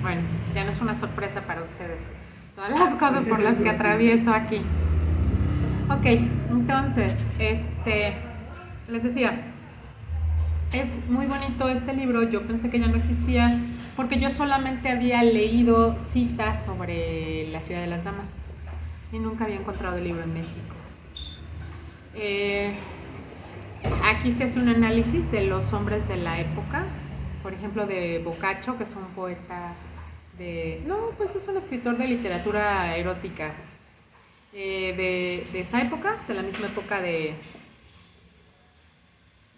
Bueno, ya no es una sorpresa para ustedes todas las cosas por las que atravieso aquí. Ok, entonces, les decía, es muy bonito este libro. Yo pensé que ya no existía porque yo solamente había leído citas sobre la ciudad de las damas y nunca había encontrado el libro en México. Eh, Aquí se hace un análisis de los hombres de la época, por ejemplo de Boccaccio, que es un poeta pues es un escritor de literatura erótica de esa época, de la misma época de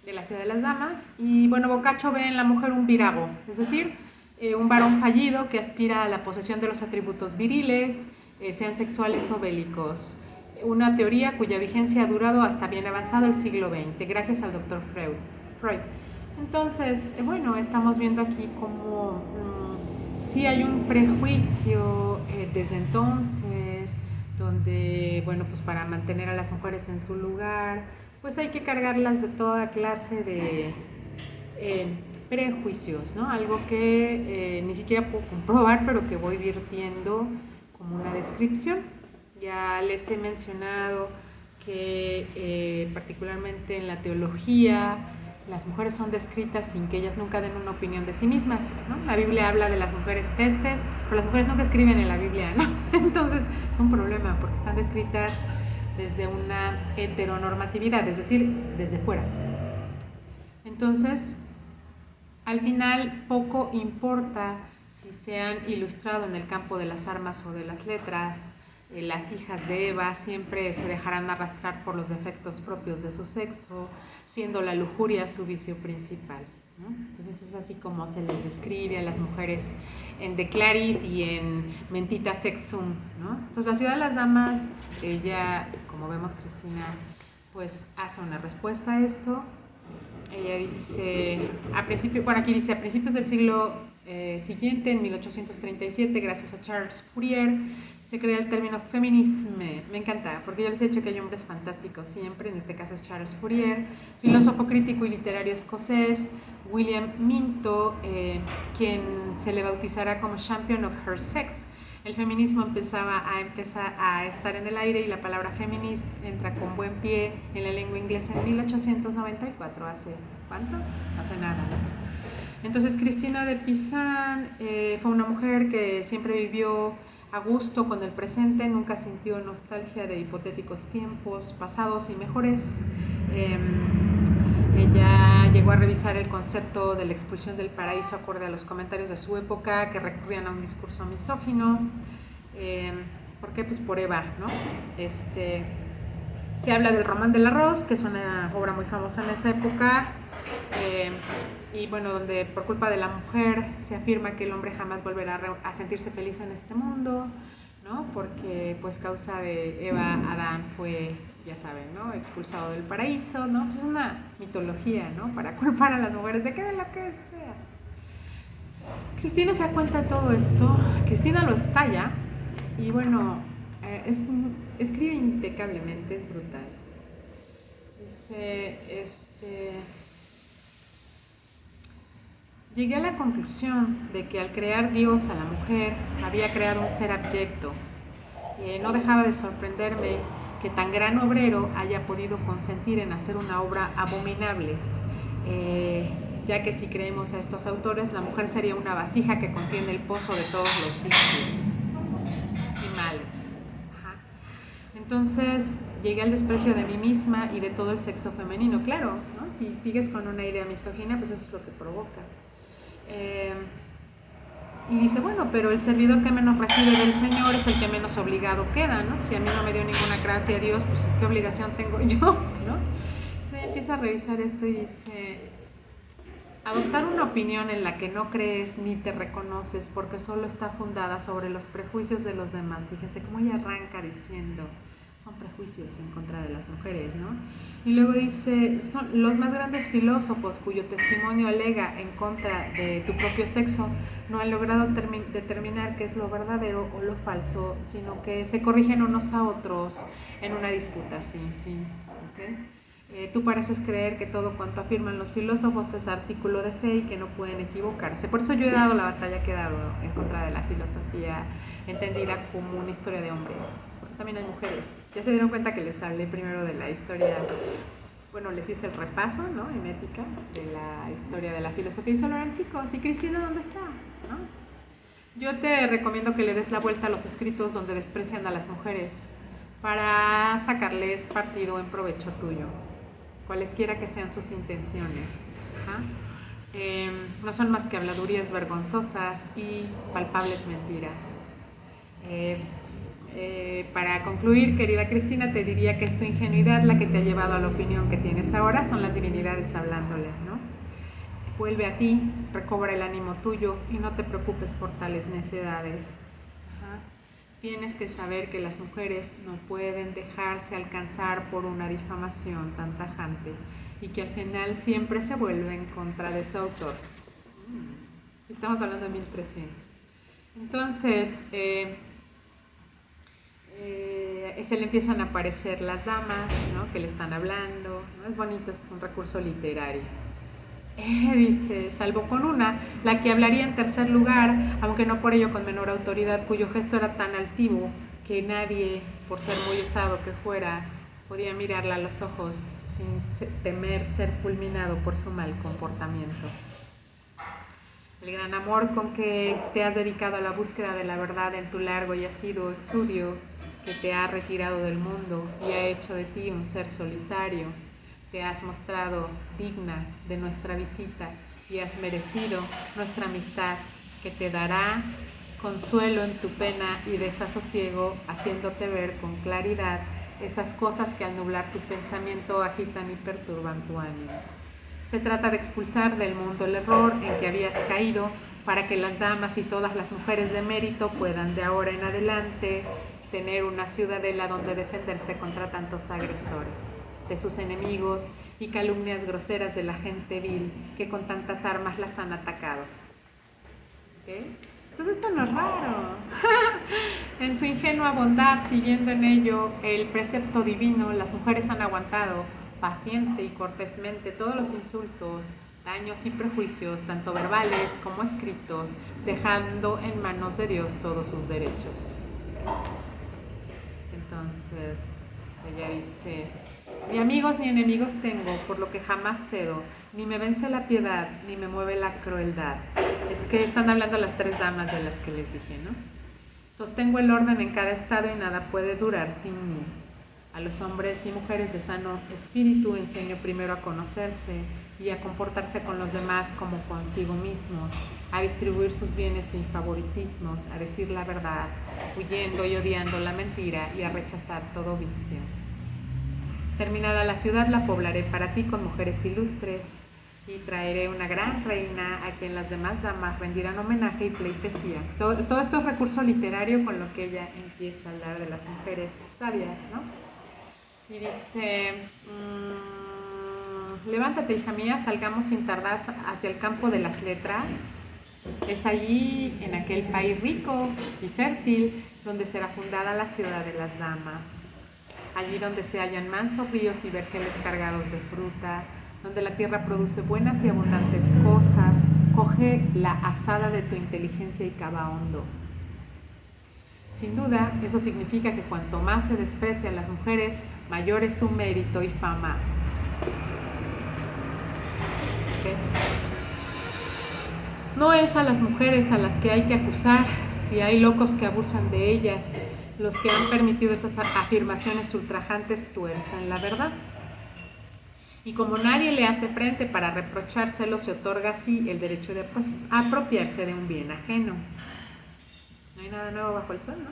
la ciudad de las damas. Y bueno, Boccaccio ve en la mujer un virago, es decir, un varón fallido que aspira a la posesión de los atributos viriles, sean sexuales o bélicos. Una teoría cuya vigencia ha durado hasta bien avanzado el siglo XX, gracias al doctor Freud. Entonces, bueno, estamos viendo aquí cómo sí hay un prejuicio desde entonces, donde, bueno, pues para mantener a las mujeres en su lugar, pues hay que cargarlas de toda clase de prejuicios, ¿no? Algo que ni siquiera puedo comprobar, pero que voy virtiendo como una descripción. Ya les he mencionado que particularmente en la teología las mujeres son descritas sin que ellas nunca den una opinión de sí mismas, ¿no? La Biblia habla de las mujeres pestes, pero las mujeres nunca escriben en la Biblia, ¿no? Entonces es un problema porque están descritas desde una heteronormatividad, es decir, desde fuera. Entonces, al final poco importa si se han ilustrado en el campo de las armas o de las letras. Las hijas de Eva siempre se dejarán arrastrar por los defectos propios de su sexo, siendo la lujuria su vicio principal, ¿no? Entonces es así como se les describe a las mujeres en De Claris y en Mentita Sexum, ¿no? Entonces la ciudad de las damas, ella, como vemos, Cristina, pues hace una respuesta a esto. Ella dice, aquí dice, a principios del siglo siguiente, en 1837, gracias a Charles Fourier, se crea el término feminisme. Me encanta, porque yo les he dicho que hay hombres fantásticos siempre, en este caso es Charles Fourier, filósofo crítico y literario escocés. William Minto, quien se le bautizará como Champion of Her Sex. El feminismo empezaba a estar en el aire y la palabra feminist entra con buen pie en la lengua inglesa en 1894, ¿hace cuánto? Hace nada, ¿no? Entonces Cristina de Pizan fue una mujer que siempre vivió a gusto con el presente, nunca sintió nostalgia de hipotéticos tiempos pasados y mejores. Ella llegó a revisar el concepto de la expulsión del paraíso acorde a los comentarios de su época que recurrían a un discurso misógino. ¿Por qué? Pues por Eva, ¿no? Se habla del Román del Arroz, que es una obra muy famosa en esa época, y bueno, donde por culpa de la mujer se afirma que el hombre jamás volverá a sentirse feliz en este mundo, ¿no? Porque pues causa de Eva, Adán fue, ya saben, ¿no? Expulsado del paraíso, ¿no? Pues es una mitología, ¿no? Para culpar a las mujeres de lo que sea. Cristina se da cuenta de todo esto, Cristina lo estalla y bueno, escribe impecablemente, es brutal. Dice, llegué a la conclusión de que al crear Dios a la mujer había creado un ser abyecto. No dejaba de sorprenderme que tan gran obrero haya podido consentir en hacer una obra abominable, ya que si creemos a estos autores, la mujer sería una vasija que contiene el pozo de todos los vicios y males. Entonces llegué al desprecio de mí misma y de todo el sexo femenino, claro, ¿no? Si sigues con una idea misógina, pues eso es lo que provoca. Y dice, bueno, pero el servidor que menos recibe del Señor es el que menos obligado queda, ¿no? Si a mí no me dio ninguna gracia a Dios, pues ¿qué obligación tengo yo, no? Entonces empieza a revisar esto y dice, adoptar una opinión en la que no crees ni te reconoces porque solo está fundada sobre los prejuicios de los demás. Fíjense cómo ella arranca diciendo, son prejuicios en contra de las mujeres, ¿no? Y luego dice, son los más grandes filósofos cuyo testimonio alega en contra de tu propio sexo no han logrado determinar qué es lo verdadero o lo falso, sino que se corrigen unos a otros en una disputa sin fin, ¿okay? Tú pareces creer que todo cuanto afirman los filósofos es artículo de fe y que no pueden equivocarse. Por eso yo he dado la batalla que he dado en contra de la filosofía entendida como una historia de hombres. Porque también hay mujeres. Ya se dieron cuenta que les hablé primero de la historia, bueno, les hice el repaso, ¿no?, en ética de la historia de la filosofía y solo eran chicos. ¿Y Cristina dónde está? ¿No? Yo te recomiendo que le des la vuelta a los escritos donde desprecian a las mujeres para sacarles partido en provecho tuyo, cualesquiera que sean sus intenciones. No son más que habladurías vergonzosas y palpables mentiras. Para concluir, querida Cristina, te diría que es tu ingenuidad la que te ha llevado a la opinión que tienes ahora, son las divinidades hablándoles, ¿no? Vuelve a ti, recobra el ánimo tuyo y no te preocupes por tales necedades. Tienes que saber que las mujeres no pueden dejarse alcanzar por una difamación tan tajante y que al final siempre se vuelven contra de su autor. Estamos hablando de 1300. Entonces, se le empiezan a aparecer las damas, ¿no?, que le están hablando, ¿no? Es bonito, es un recurso literario. Dice, salvo con una, la que hablaría en tercer lugar, aunque no por ello con menor autoridad, cuyo gesto era tan altivo que nadie, por ser muy osado que fuera, podía mirarla a los ojos sin temer ser fulminado por su mal comportamiento. El gran amor con que te has dedicado a la búsqueda de la verdad en tu largo y asiduo estudio, que te ha retirado del mundo y ha hecho de ti un ser solitario, te has mostrado digna de nuestra visita y has merecido nuestra amistad, que te dará consuelo en tu pena y desasosiego, haciéndote ver con claridad esas cosas que al nublar tu pensamiento agitan y perturban tu ánimo. Se trata de expulsar del mundo el error en que habías caído para que las damas y todas las mujeres de mérito puedan de ahora en adelante tener una ciudadela donde defenderse contra tantos agresores, de sus enemigos y calumnias groseras de la gente vil que con tantas armas las han atacado. ¿Okay? Todo esto no es raro. En su ingenua bondad, siguiendo en ello el precepto divino, las mujeres han aguantado paciente y cortésmente todos los insultos, daños y prejuicios, tanto verbales como escritos, dejando en manos de Dios todos sus derechos. Entonces, ella dice, ni amigos ni enemigos tengo, por lo que jamás cedo, ni me vence la piedad, ni me mueve la crueldad. Es que están hablando las tres damas de las que les dije, ¿no? Sostengo el orden en cada estado y nada puede durar sin mí. A los hombres y mujeres de sano espíritu enseño primero a conocerse y a comportarse con los demás como consigo mismos, a distribuir sus bienes sin favoritismos, a decir la verdad, huyendo y odiando la mentira y a rechazar todo vicio. Terminada la ciudad, la poblaré para ti con mujeres ilustres y traeré una gran reina a quien las demás damas rendirán homenaje y pleitesía. Todo esto es recurso literario con lo que ella empieza a hablar de las mujeres sabias, ¿no? Y dice, levántate, hija mía, salgamos sin tardar hacia el campo de las letras. Es allí, en aquel país rico y fértil, donde será fundada la ciudad de las damas. Allí donde se hallan mansos ríos y vergeles cargados de fruta, donde la tierra produce buenas y abundantes cosas, coge la azada de tu inteligencia y cava hondo. Sin duda, eso significa que cuanto más se desprecia a las mujeres, mayor es su mérito y fama. ¿Okay? No es a las mujeres a las que hay que acusar, si hay locos que abusan de ellas. Los que han permitido esas afirmaciones ultrajantes tuercen la verdad. Y como nadie le hace frente para reprochárselo, se otorga así el derecho de apropiarse de un bien ajeno. No hay nada nuevo bajo el sol, ¿no?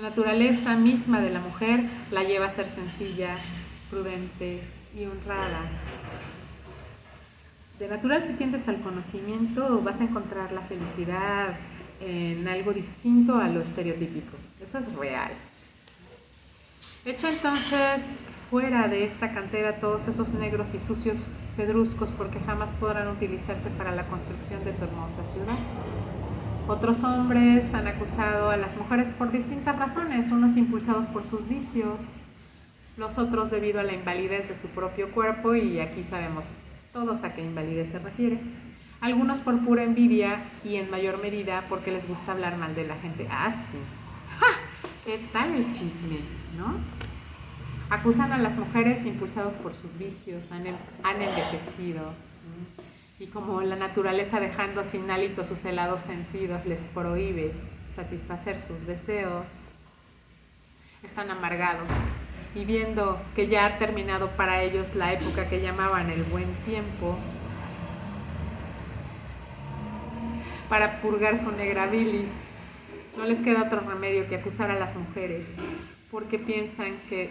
La naturaleza misma de la mujer la lleva a ser sencilla, prudente y honrada. De natural, si tiendes al conocimiento, vas a encontrar la felicidad en algo distinto a lo estereotípico. Eso es real. Echa entonces fuera de esta cantera todos esos negros y sucios pedruscos, porque jamás podrán utilizarse para la construcción de tu hermosa ciudad. Otros hombres han acusado a las mujeres por distintas razones, unos impulsados por sus vicios, los otros debido a la invalidez de su propio cuerpo, y aquí sabemos todos a qué invalidez se refiere. Algunos por pura envidia y en mayor medida porque les gusta hablar mal de la gente. Ah, sí. ¡Ja! ¿Qué tal el chisme, no? Acusan a las mujeres impulsados por sus vicios, han envejecido. Y como la naturaleza, dejando sin hálito sus helados sentidos, les prohíbe satisfacer sus deseos, están amargados. Y viendo que ya ha terminado para ellos la época que llamaban el buen tiempo, para purgar su negra bilis, no les queda otro remedio que acusar a las mujeres, porque piensan que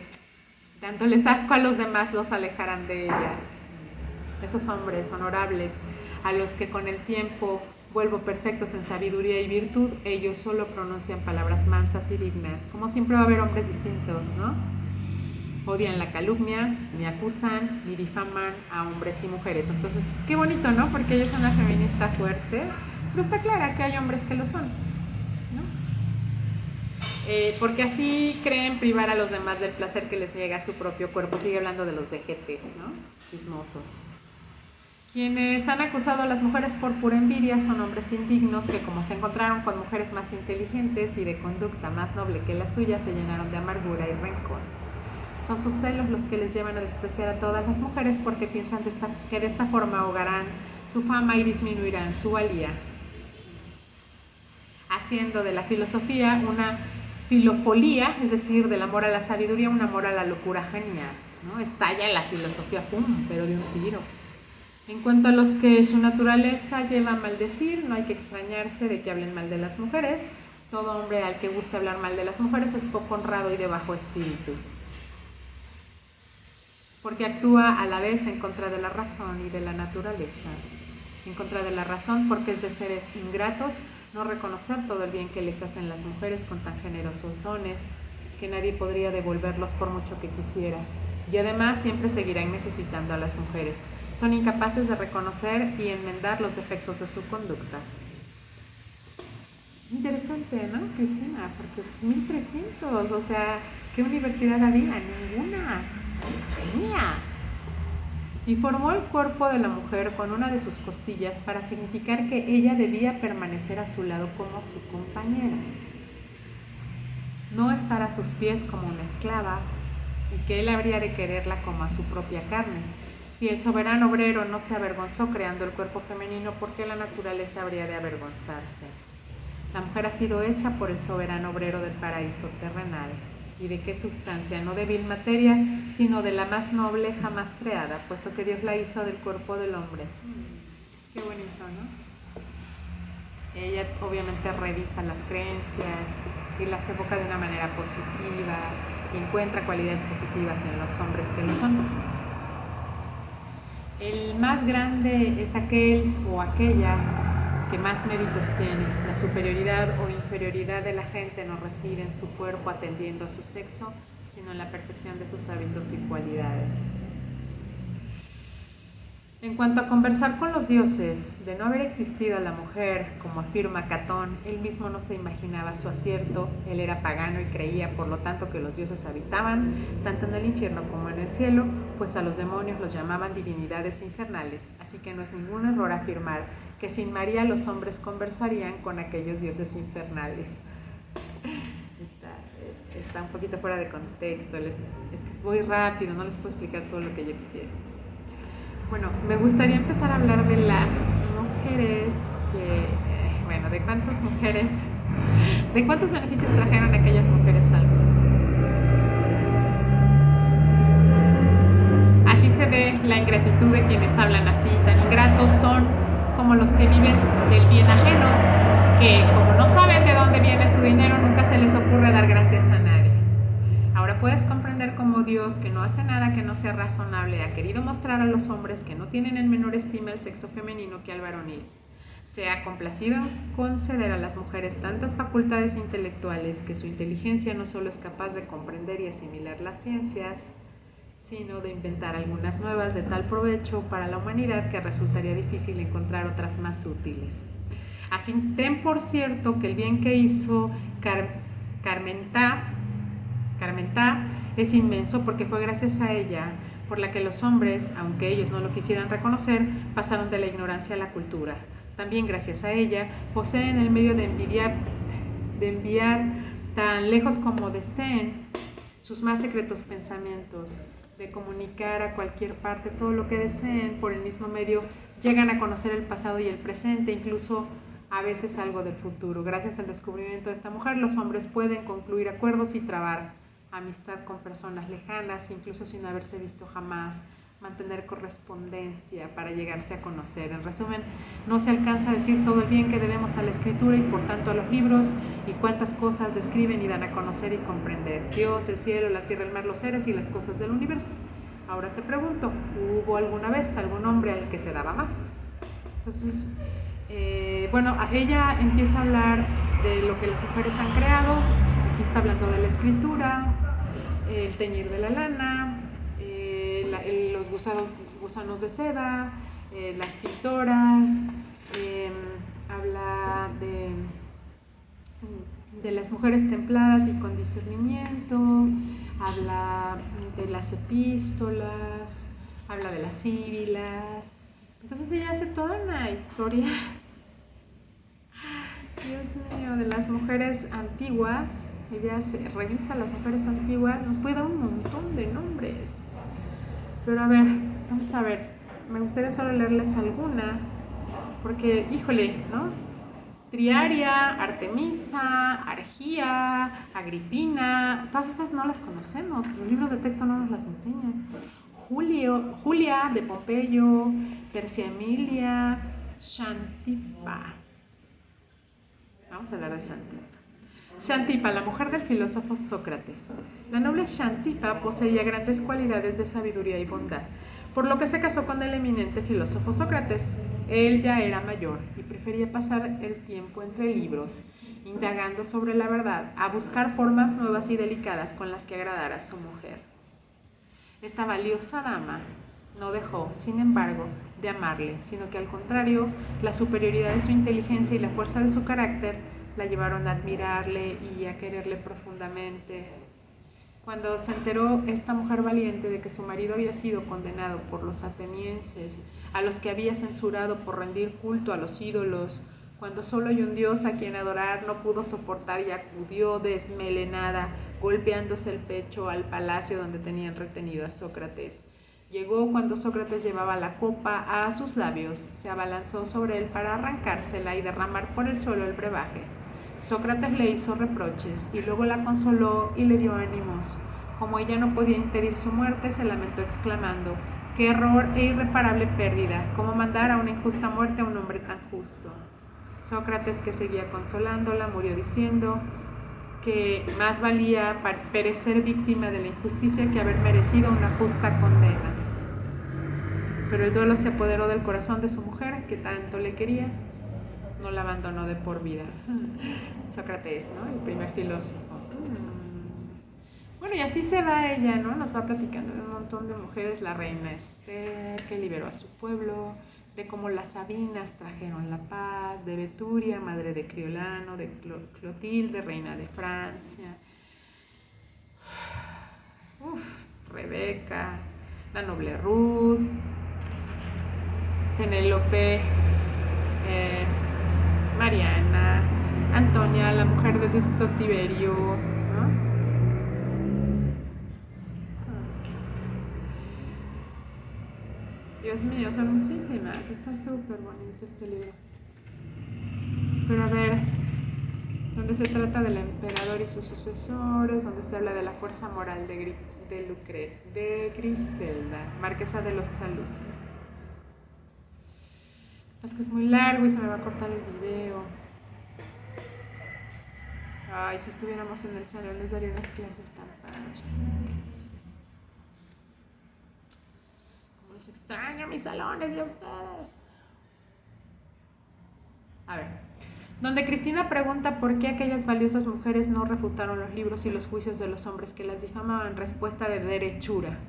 dándoles asco a los demás los alejarán de ellas. Esos hombres honorables, a los que con el tiempo vuelvo perfectos en sabiduría y virtud, ellos solo pronuncian palabras mansas y dignas. Como siempre va a haber hombres distintos, ¿no? Odian la calumnia, ni acusan, ni difaman a hombres y mujeres. Entonces, qué bonito, ¿no? Porque ella es una feminista fuerte, pero está clara que hay hombres que lo son, ¿no? Porque así creen privar a los demás del placer que les niega su propio cuerpo. Sigue hablando de los vejetes, ¿no? Chismosos. Quienes han acusado a las mujeres por pura envidia son hombres indignos que, como se encontraron con mujeres más inteligentes y de conducta más noble que la suya, se llenaron de amargura y rencor. Son sus celos los que les llevan a despreciar a todas las mujeres, porque piensan que de esta forma ahogarán su fama y disminuirán su valía, haciendo de la filosofía una filofolía, es decir, del amor a la sabiduría un amor a la locura genial, ¿no? Estalla la filosofía, ¡pum!, pero de un tiro. En cuanto a los que su naturaleza lleva a maldecir, no hay que extrañarse de que hablen mal de las mujeres. Todo hombre al que guste hablar mal de las mujeres es poco honrado y de bajo espíritu, porque actúa a la vez en contra de la razón y de la naturaleza. En contra de la razón, porque es de seres ingratos no reconocer todo el bien que les hacen las mujeres con tan generosos dones, que nadie podría devolverlos por mucho que quisiera. Y además siempre seguirán necesitando a las mujeres. Son incapaces de reconocer y enmendar los defectos de su conducta. Interesante, ¿no, Cristina? Porque 1300, o sea, ¿qué universidad había? Ninguna. Genia. Y formó el cuerpo de la mujer con una de sus costillas para significar que ella debía permanecer a su lado como su compañera, no estar a sus pies como una esclava, y que él habría de quererla como a su propia carne. Si el soberano obrero no se avergonzó creando el cuerpo femenino, ¿por qué la naturaleza habría de avergonzarse? La mujer ha sido hecha por el soberano obrero del paraíso terrenal. ¿Y de qué sustancia? No de vil materia, sino de la más noble jamás creada, puesto que Dios la hizo del cuerpo del hombre. Qué bonito, ¿no? Ella obviamente revisa las creencias y las evoca de una manera positiva y encuentra cualidades positivas en los hombres que lo son. El más grande es aquel o aquella que más méritos tiene. La superioridad o inferioridad de la gente no reside en su cuerpo atendiendo a su sexo, sino en la perfección de sus hábitos y cualidades. En cuanto a conversar con los dioses, de no haber existido la mujer, como afirma Catón, él mismo no se imaginaba su acierto. Él era pagano y creía, por lo tanto, que los dioses habitaban tanto en el infierno como en el cielo, pues a los demonios los llamaban divinidades infernales. Así que no es ningún error afirmar que sin María los hombres conversarían con aquellos dioses infernales. Está un poquito fuera de contexto, es que es muy rápido, no les puedo explicar todo lo que yo quisiera. Bueno, me gustaría empezar a hablar de las mujeres de cuántos beneficios trajeron aquellas mujeres al mundo. Así se ve la ingratitud de quienes hablan así. Tan ingratos son como los que viven del bien ajeno, que como no saben de dónde viene su dinero, nunca se les ocurre dar gracias a nadie. Ahora puedes comprender cómo Dios, que no hace nada que no sea razonable, ha querido mostrar a los hombres que no tienen en menor estima el sexo femenino que al varonil. Se ha complacido en conceder a las mujeres tantas facultades intelectuales que su inteligencia no solo es capaz de comprender y asimilar las ciencias, sino de inventar algunas nuevas de tal provecho para la humanidad que resultaría difícil encontrar otras más útiles. Así ten por cierto que el bien que hizo Carmentá Carmentá es inmenso porque fue gracias a ella por la que los hombres, aunque ellos no lo quisieran reconocer, pasaron de la ignorancia a la cultura. También gracias a ella poseen el medio de enviar tan lejos como deseen sus más secretos pensamientos, de comunicar a cualquier parte todo lo que deseen. Por el mismo medio llegan a conocer el pasado y el presente, incluso a veces algo del futuro. Gracias al descubrimiento de esta mujer, los hombres pueden concluir acuerdos y trabar amistad con personas lejanas, incluso sin haberse visto jamás, mantener correspondencia para llegarse a conocer. En resumen, no se alcanza a decir todo el bien que debemos a la escritura y por tanto a los libros, y cuántas cosas describen y dan a conocer y comprender. Dios, el cielo, la tierra, el mar, los seres y las cosas del universo. Ahora te pregunto, ¿hubo alguna vez algún hombre al que se daba más? Entonces, bueno, ella empieza a hablar de lo que las mujeres han creado. Aquí está hablando de la escritura, el teñir de la lana, los gusanos de seda, las pintoras, habla de las mujeres templadas y con discernimiento, habla de las epístolas, habla de las síbilas. Entonces ella hace toda una historia, Dios mío, de las mujeres antiguas. Ella revisa las mujeres antiguas, nos puede dar un montón de nombres. Pero a ver, vamos a ver, me gustaría solo leerles alguna, porque, híjole, ¿no? Triaria, Artemisa, Argía, Agripina, todas estas no las conocemos, los libros de texto no nos las enseñan. Julia de Pompeyo, Tercia Emilia, Xantipa. Vamos a hablar de Xantipa. Xantipa, la mujer del filósofo Sócrates. La noble Xantipa poseía grandes cualidades de sabiduría y bondad, por lo que se casó con el eminente filósofo Sócrates. Él ya era mayor y prefería pasar el tiempo entre libros, indagando sobre la verdad, a buscar formas nuevas y delicadas con las que agradar a su mujer. Esta valiosa dama no dejó, sin embargo, de amarle, sino que al contrario, la superioridad de su inteligencia y la fuerza de su carácter la llevaron a admirarle y a quererle profundamente. Cuando se enteró esta mujer valiente de que su marido había sido condenado por los atenienses, a los que había censurado por rendir culto a los ídolos, cuando solo hay un Dios a quien adorar, no pudo soportar y acudió desmelenada, golpeándose el pecho al palacio donde tenían retenido a Sócrates. Llegó cuando Sócrates llevaba la copa a sus labios, se abalanzó sobre él para arrancársela y derramar por el suelo el brebaje. Sócrates le hizo reproches y luego la consoló y le dio ánimos. Como ella no podía impedir su muerte, se lamentó exclamando: ¡qué error e irreparable pérdida! ¿Cómo mandar a una injusta muerte a un hombre tan justo? Sócrates, que seguía consolándola, murió diciendo que más valía perecer víctima de la injusticia que haber merecido una justa condena. Pero el duelo se apoderó del corazón de su mujer, que tanto le quería. No la abandonó de por vida. Sócrates, ¿no? El primer filósofo. Bueno, y así se va ella, ¿no? Nos va platicando de un montón de mujeres. La reina Esther, que liberó a su pueblo, de cómo las Sabinas trajeron la paz, de Beturia, madre de Criolano, de Clotilde, reina de Francia. Rebeca, la noble Ruth, Penélope, Mariana, Antonia, la mujer de Justo Tiberio, ¿no? Dios mío, son muchísimas. Está súper bonito este libro. Pero a ver, donde se trata del emperador y sus sucesores, donde se habla de la fuerza moral de Griselda, marquesa de los Saluces. Es que es muy largo y se me va a cortar el video. Ay, si estuviéramos en el salón les daría unas clases tan padres. Como les extraño mis salones y a ustedes. A ver, donde Cristina pregunta por qué aquellas valiosas mujeres no refutaron los libros y los juicios de los hombres que las difamaban, respuesta de derechura.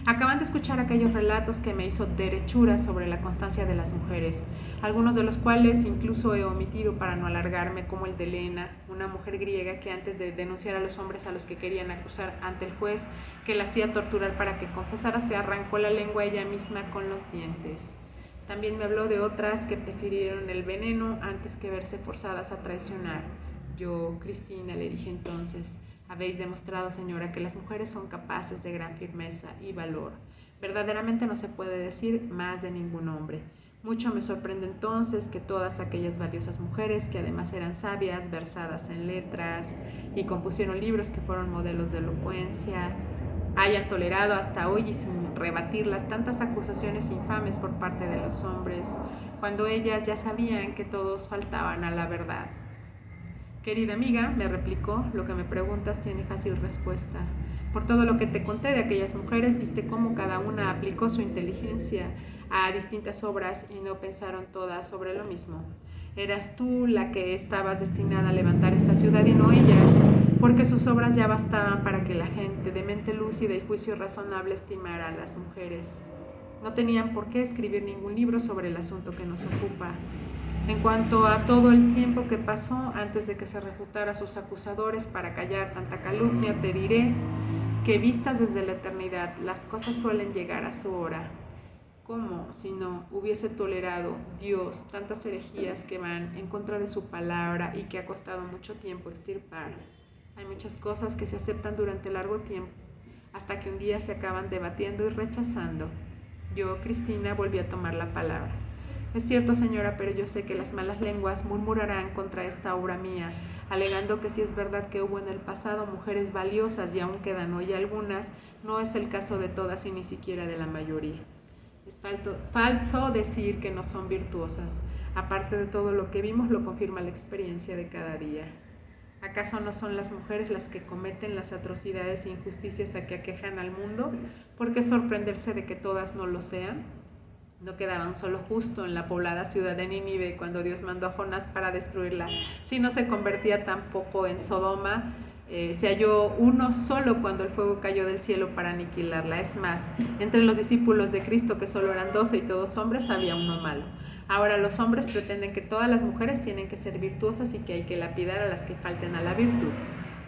Acaban de escuchar aquellos relatos que me hizo derechura sobre la constancia de las mujeres, algunos de los cuales incluso he omitido para no alargarme, como el de Helena, una mujer griega que antes de denunciar a los hombres a los que querían acusar ante el juez que la hacía torturar para que confesara, se arrancó la lengua ella misma con los dientes. También me habló de otras que prefirieron el veneno antes que verse forzadas a traicionar. Yo, Cristina, le dije entonces: habéis demostrado, señora, que las mujeres son capaces de gran firmeza y valor. Verdaderamente no se puede decir más de ningún hombre. Mucho me sorprende entonces que todas aquellas valiosas mujeres, que además eran sabias, versadas en letras y compusieron libros que fueron modelos de elocuencia, hayan tolerado hasta hoy y sin rebatirlas tantas acusaciones infames por parte de los hombres, cuando ellas ya sabían que todos faltaban a la verdad. Querida amiga, me replicó, lo que me preguntas tiene fácil respuesta. Por todo lo que te conté de aquellas mujeres, viste cómo cada una aplicó su inteligencia a distintas obras y no pensaron todas sobre lo mismo. Eras tú la que estabas destinada a levantar esta ciudad y no ellas, porque sus obras ya bastaban para que la gente de mente lúcida y juicio razonable estimara a las mujeres. No tenían por qué escribir ningún libro sobre el asunto que nos ocupa. En cuanto a todo el tiempo que pasó antes de que se refutara a sus acusadores para callar tanta calumnia, te diré que vistas desde la eternidad, las cosas suelen llegar a su hora. ¿Cómo si no hubiese tolerado Dios tantas herejías que van en contra de su palabra y que ha costado mucho tiempo extirpar? Hay muchas cosas que se aceptan durante largo tiempo, hasta que un día se acaban debatiendo y rechazando. Yo, Cristina, volví a tomar la palabra. Es cierto, señora, pero yo sé que las malas lenguas murmurarán contra esta obra mía, alegando que si es verdad que hubo en el pasado mujeres valiosas y aún quedan hoy algunas, no es el caso de todas y ni siquiera de la mayoría. Es falso decir que no son virtuosas. Aparte de todo lo que vimos, lo confirma la experiencia de cada día. ¿Acaso no son las mujeres las que cometen las atrocidades e injusticias a que aquejan al mundo? ¿Por qué sorprenderse de que todas no lo sean? No quedaban solo justo en la poblada ciudad de Nínive cuando Dios mandó a Jonás para destruirla, sino se convertía tampoco en Sodoma. Se halló uno solo cuando el fuego cayó del cielo para aniquilarla. Es más, entre los discípulos de Cristo, que solo eran 12 y todos hombres, había uno malo. Ahora los hombres pretenden que todas las mujeres tienen que ser virtuosas y que hay que lapidar a las que falten a la virtud.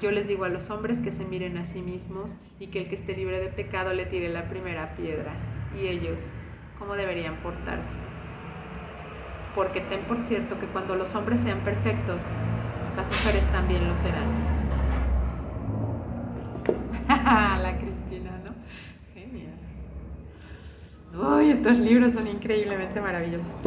Yo les digo a los hombres que se miren a sí mismos y que el que esté libre de pecado le tire la primera piedra. Y ellos, ¿cómo deberían portarse? Porque ten por cierto que cuando los hombres sean perfectos, las mujeres también lo serán. La Cristina, ¿no? Genial. Uy, estos libros son increíblemente maravillosos.